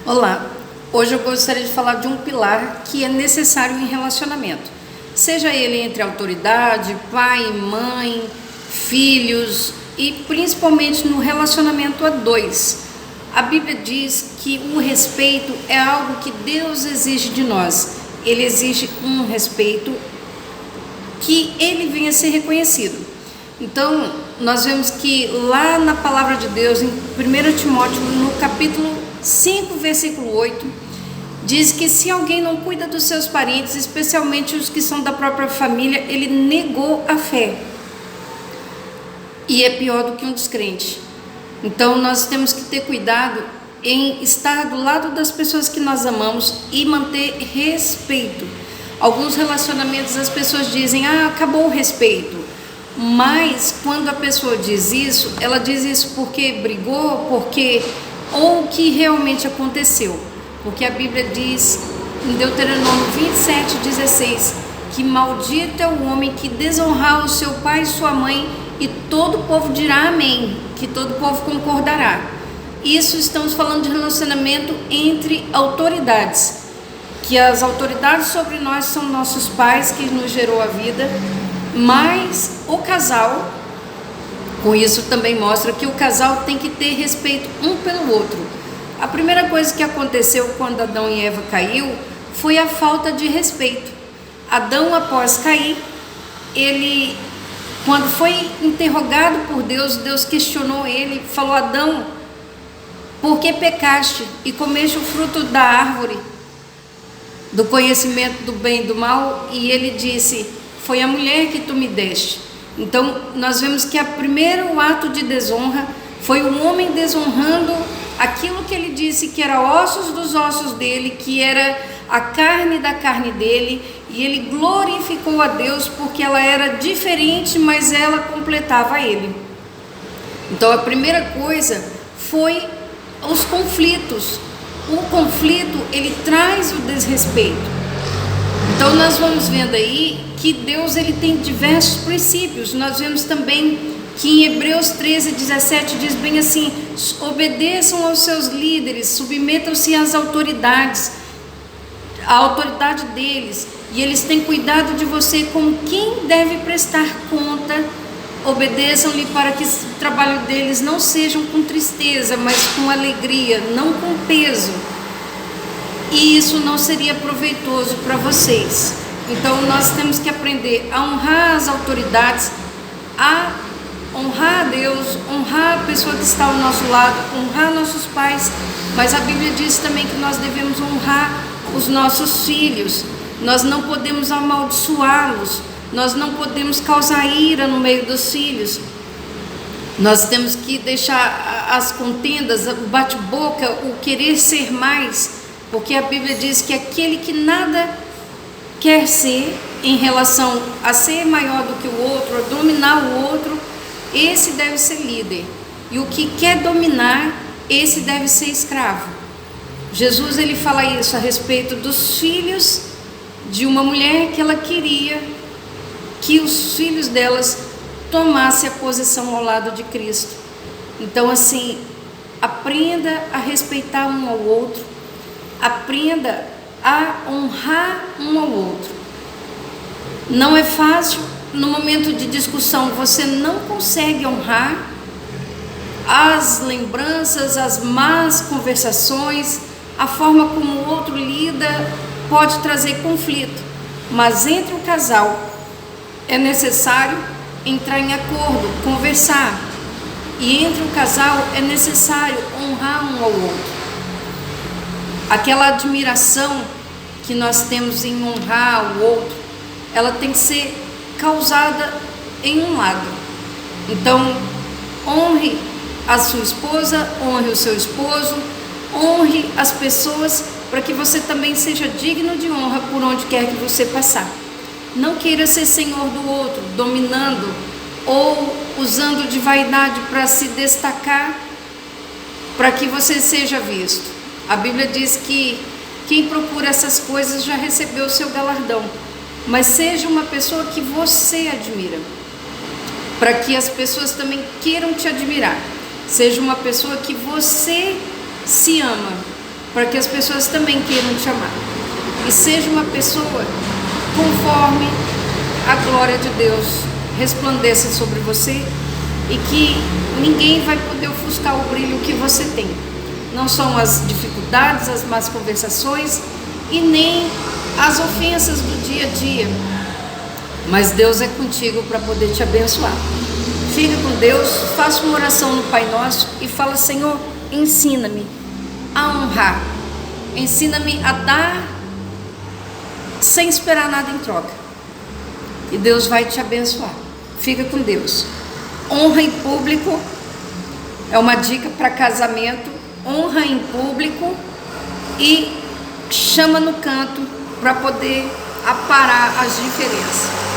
Olá, hoje eu gostaria de falar de um pilar que é necessário em relacionamento, seja ele entre autoridade, pai, mãe, filhos e principalmente no relacionamento a dois. A Bíblia diz que o respeito é algo que Deus exige de nós. Ele exige um respeito que ele venha a ser reconhecido. Então, nós vemos que lá na palavra de Deus, em 1 Timóteo, no capítulo 5, versículo 8, diz que se alguém não cuida dos seus parentes, especialmente os que são da própria família, ele negou a fé. E é pior do que um descrente. Então, nós temos que ter cuidado em estar do lado das pessoas que nós amamos e manter respeito. Alguns relacionamentos as pessoas dizem, acabou o respeito. Mas quando a pessoa diz isso, ela diz isso porque brigou, ou o que realmente aconteceu. Porque a Bíblia diz em Deuteronômio 27:16 que maldito é o homem que desonrar o seu pai e sua mãe, e todo o povo dirá amém, que todo o povo concordará. Isso estamos falando de relacionamento entre autoridades, que as autoridades sobre nós são nossos pais, que nos gerou a vida, mas o casal, com isso também mostra que o casal tem que ter respeito um pelo outro. A primeira coisa que aconteceu quando Adão e Eva caiu foi a falta de respeito. Adão, após cair, quando foi interrogado por Deus, Deus questionou ele, falou: Adão, por que pecaste e comeste o fruto da árvore do conhecimento do bem e do mal? E ele disse: foi a mulher que tu me deste. Então nós vemos que o primeiro ato de desonra foi o homem desonrando aquilo que ele disse que era ossos dos ossos dele, que era a carne da carne dele, e ele glorificou a Deus porque ela era diferente, mas ela completava ele. Então a primeira coisa foi os conflitos. O conflito, ele traz o desrespeito. Então nós vamos vendo aí que Deus, ele tem diversos princípios. Nós vemos também que em Hebreus 13:17 diz bem assim: obedeçam aos seus líderes, submetam-se às autoridades, a autoridade deles, e eles têm cuidado de você como quem deve prestar conta. Obedeçam-lhe para que o trabalho deles não seja com tristeza, mas com alegria, não com peso. E isso não seria proveitoso para vocês. Então nós temos que aprender a honrar as autoridades, a honrar a Deus, honrar a pessoa que está ao nosso lado, honrar nossos pais. Mas a Bíblia diz também que nós devemos honrar os nossos filhos. Nós não podemos amaldiçoá-los, nós não podemos causar ira no meio dos filhos. Nós temos que deixar as contendas, o bate-boca, o querer ser mais, porque a Bíblia diz que aquele que nada quer ser em relação a ser maior do que o outro, a dominar o outro, esse deve ser líder. E o que quer dominar, esse deve ser escravo. Jesus, ele fala isso a respeito dos filhos de uma mulher que ela queria que os filhos delas tomassem a posição ao lado de Cristo. Então assim, aprenda a respeitar um ao outro, aprenda a honrar um ao outro. Não é fácil, no momento de discussão você não consegue honrar as lembranças, as más conversações, a forma como o outro lida pode trazer conflito, mas entre o casal é necessário entrar em acordo, conversar, e entre o casal é necessário honrar um ao outro. Aquela admiração que nós temos em honrar o outro, ela tem que ser causada em um lado. Então, honre a sua esposa, honre o seu esposo, honre as pessoas, para que você também seja digno de honra por onde quer que você passar. Não queira ser senhor do outro, dominando ou usando de vaidade para se destacar, para que você seja visto. A Bíblia diz que quem procura essas coisas já recebeu o seu galardão. Mas seja uma pessoa que você admira, para que as pessoas também queiram te admirar. Seja uma pessoa que você se ama, para que as pessoas também queiram te amar. E seja uma pessoa conforme a glória de Deus resplandeça sobre você e que ninguém vai poder ofuscar o brilho que você tem. Não são as dificuldades, as más conversações e nem as ofensas do dia a dia, mas Deus é contigo para poder te abençoar. Fica com Deus, faça uma oração no Pai Nosso e fala: Senhor, ensina-me a honrar, ensina-me a dar sem esperar nada em troca, e Deus vai te abençoar. Fica com Deus. Honra em público é uma dica para casamento. Honra em público e chama no canto para poder aparar as diferenças.